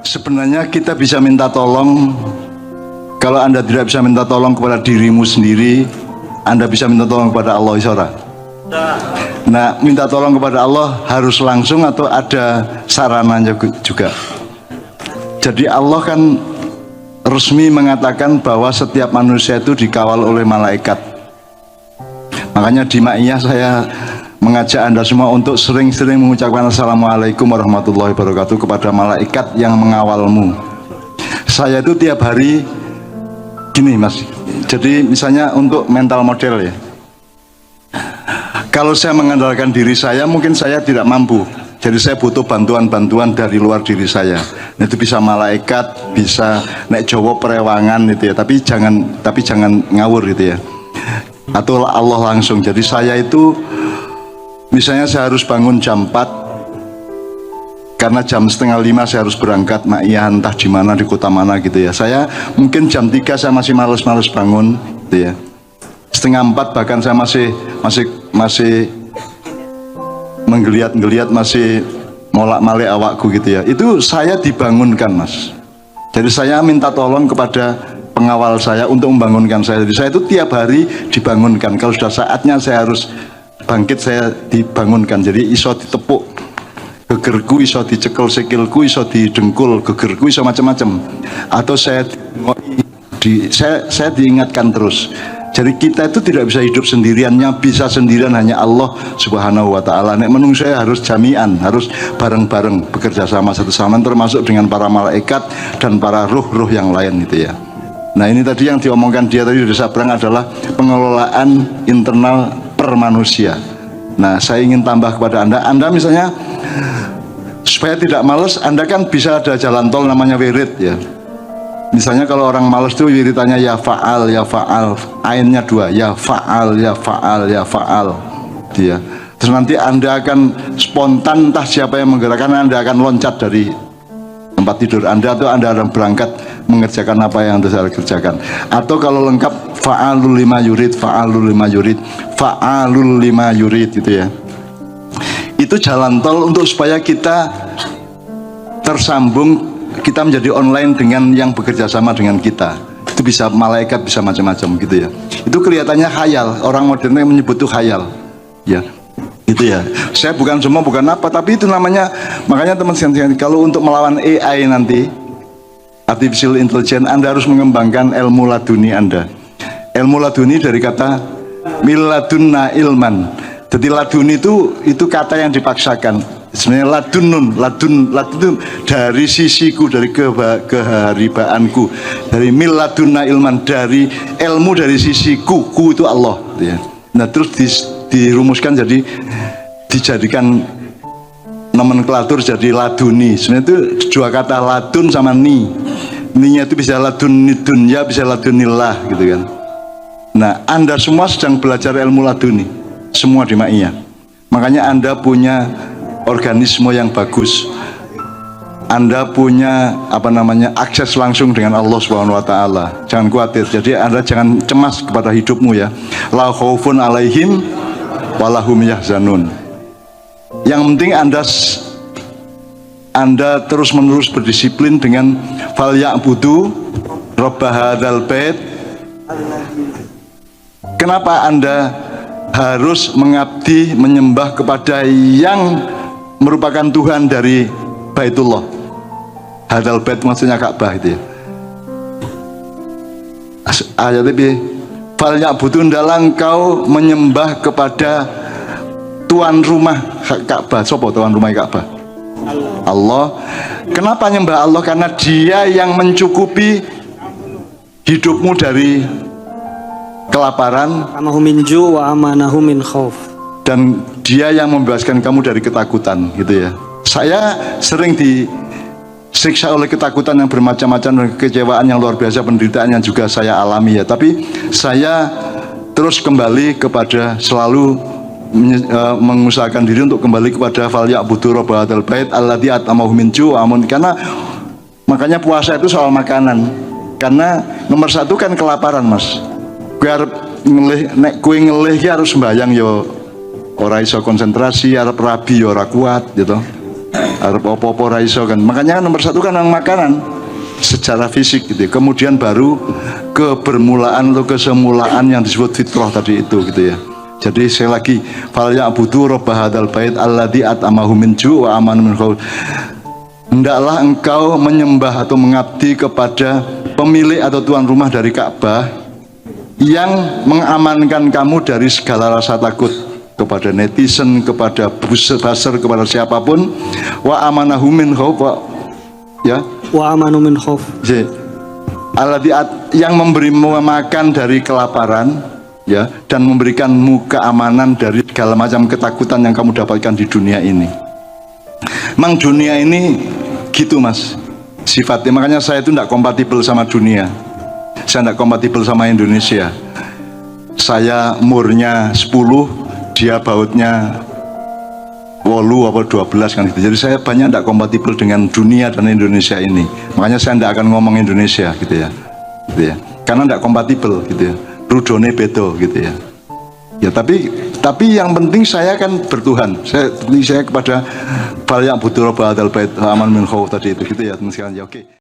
Sebenarnya kita bisa minta tolong. Kalau Anda tidak bisa minta tolong kepada dirimu sendiri, Anda bisa minta tolong kepada Allah Isra. Nah, minta tolong kepada Allah harus langsung atau ada sarananya juga. Jadi Allah kan resmi mengatakan bahwa setiap manusia itu dikawal oleh malaikat. Makanya di Ma'iyah saya mengajak Anda semua untuk sering-sering mengucapkan Assalamualaikum warahmatullahi wabarakatuh kepada malaikat yang mengawalmu. Saya itu tiap hari gini Mas, jadi misalnya untuk mental model ya, kalau saya mengandalkan diri saya mungkin saya tidak mampu, jadi saya butuh bantuan-bantuan dari luar diri saya. Itu bisa malaikat, bisa nek Jawa perewangan gitu ya, tapi jangan ngawur gitu ya, atau Allah langsung. Jadi saya itu misalnya saya harus bangun jam 4 karena jam 4:30 saya harus berangkat Ma'iyah entah di mana, di kota mana gitu ya. Saya mungkin jam 3 saya masih males-males bangun gitu ya. 3:30 bahkan saya masih menggeliat-geliat, masih molak-malik awakku gitu ya. Itu saya dibangunkan Mas. Jadi saya minta tolong kepada pengawal saya untuk membangunkan saya. Jadi saya itu tiap hari dibangunkan. Kalau sudah saatnya saya harus bangkit, saya dibangunkan. Jadi iso ditepuk gegerku, iso dicekel sikilku, iso didengkul gegerku, iso macam-macam. Atau saya diingatkan terus. Jadi kita itu tidak bisa hidup sendiriannya, bisa sendirian hanya Allah Subhanahu wa Ta'ala. Nek menung saya harus jami'an, harus bareng-bareng bekerja sama satu sama, termasuk dengan para malaikat dan para ruh-ruh yang lain gitu ya. Nah ini tadi yang diomongkan dia tadi sudah sabrang adalah pengelolaan internal per manusia. Nah saya ingin tambah kepada Anda misalnya supaya tidak males, Anda kan bisa ada jalan tol namanya wirid ya. Misalnya kalau orang males itu wiritannya ya fa'al, ainnya 2, ya fa'al, ya fa'al, ya fa'al dia. Terus nanti Anda akan spontan, entah siapa yang menggerakkan, Anda akan loncat dari tempat tidur Anda atau Anda akan berangkat mengerjakan apa yang harus Anda kerjakan. Atau kalau lengkap fa'alul lima yurid, fa'alul lima yurid, fa'alul lima yurid gitu ya. Itu jalan tol untuk supaya kita tersambung, kita menjadi online dengan yang bekerja sama dengan kita. Itu bisa malaikat, bisa macam-macam gitu ya. Itu kelihatannya khayal, orang modern yang menyebut itu khayal ya, gitu ya. Saya bukan semua, bukan apa, tapi itu namanya. Makanya teman-teman, kalau untuk melawan AI nanti, artificial intelligence, Anda harus mengembangkan ilmu laduni Anda. Ilmu laduni dari kata miladunna ilman. Jadi ladun itu kata yang dipaksakan. Sebenarnya ladun itu dari sisiku, dari keharibaanku, dari miladunna ilman, dari ilmu dari sisiku, ku itu Allah ya. Nah terus dirumuskan, jadi dijadikan nomenklatur jadi laduni. Sebenarnya itu dua kata, ladun sama ninya itu bisa ladun dunya, bisa ladunillah gitu kan. Nah Anda semua sedang belajar ilmu laduni, semua di Ma'iyah. Makanya Anda punya organisme yang bagus, Anda punya akses langsung dengan Allah Subhanahu wa Ta'ala. Jangan khawatir, jadi Anda jangan cemas kepada hidupmu ya. La khaufun alaihim walahum yahzanun. Yang penting Anda terus-menerus berdisiplin dengan fal ya'budu rabba hadzal bait. Kenapa Anda harus mengabdi, menyembah kepada yang merupakan Tuhan dari Baitullah? Hadzal bait maksudnya Ka'bah itu ya. Ayatnya fal ya'budun, dalam kau menyembah kepada tuan rumah Ka'bah. Siapa tuan rumah Ka'bah? Allah. Kenapa nyembah Allah? Karena dia yang mencukupi hidupmu dari kelaparan, dan dia yang membebaskan kamu dari ketakutan gitu ya. Saya sering disiksa oleh ketakutan yang bermacam-macam dan kekecewaan yang luar biasa, penderitaan yang juga saya alami ya. Tapi saya terus kembali kepada selalu mengusahakan diri untuk kembali kepada fal ya'budu rabb hadzal bait alladzi at'amahum min ju' amun. Karena makanya puasa itu soal makanan. Karena nomor satu kan kelaparan Mas. Kue arep ngelih, nek kue ngelih harus sembayang yo ora iso konsentrasi, arep rabi yo ora kuat gitu. arep opo-opo ra iso kan. Makanya nomor satu kan yang makanan secara fisik gitu. Kemudian baru kebermulaan atau kesemulaan yang disebut fitrah tadi itu gitu ya. Jadi sekali lagi, fal ya'budu rabb hadzal bait alladzi at'amahu min ju' wa amana min khauf. Hendaklah engkau menyembah atau mengabdi kepada pemilik atau tuan rumah dari Ka'bah yang mengamankan kamu dari segala rasa takut, kepada netizen, kepada buzzer, kepada siapapun. Wa amanahu min khauf, ya. Wa amanu min khauf. Yang memberi makan dari kelaparan, ya, dan memberikanmu keamanan dari segala macam ketakutan yang kamu dapatkan di dunia ini. Mang dunia ini gitu mas sifatnya, makanya saya itu tidak kompatibel sama dunia, saya tidak kompatibel sama Indonesia. Saya umurnya 10, dia bautnya 8 apa 12 kan gitu. Jadi saya banyak tidak kompatibel dengan dunia dan Indonesia ini. Makanya saya tidak akan ngomong Indonesia gitu ya, karena tidak kompatibel gitu ya, rudone bedo gitu ya. Ya tapi yang penting saya kan bertuhan. Saya kepada fal ya'budu rabb hadzal bait aman min khauf tadi itu gitu ya teman sekalian. Ya oke.